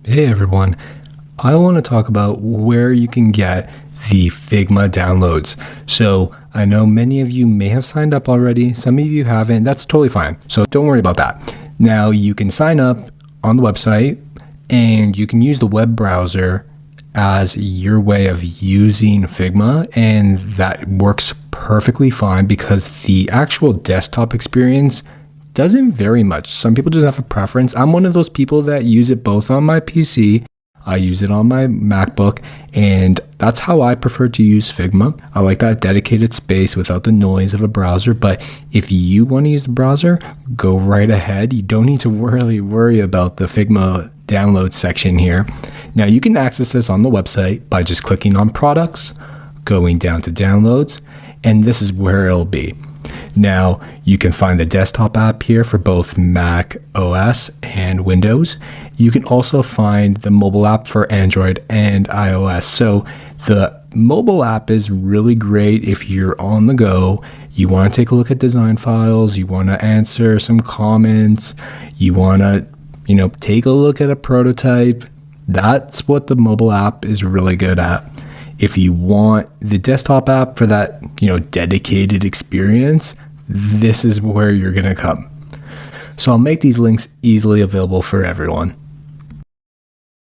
Hey everyone, I want to talk about where you can get the Figma downloads. So I know many of you may have signed up already, some of you haven't, that's totally fine. So don't worry about that. Now you can sign up on the website and you can use the web browser as your way of using Figma, and that works perfectly fine because the actual desktop experience doesn't vary much. Some people just have a preference. I'm one of those people that use it both on my PC, I use it on my MacBook, and that's how I prefer to use Figma. I like that dedicated space without the noise of a browser, but if you want to use the browser, go right ahead. You don't need to really worry about the Figma download section here. Now you can access this on the website by just clicking on products, going down to downloads, and this is where it'll be. Now you can find the desktop app here for both Mac OS and Windows. You can also find the mobile app for Android and iOS. So the mobile app is really great if you're on the go, you want to take a look at design files, you want to answer some comments, you want to take a look at a prototype. That's what the mobile app is really good at. If you want the desktop app for that, dedicated experience, this is where you're going to come. So I'll make these links easily available for everyone.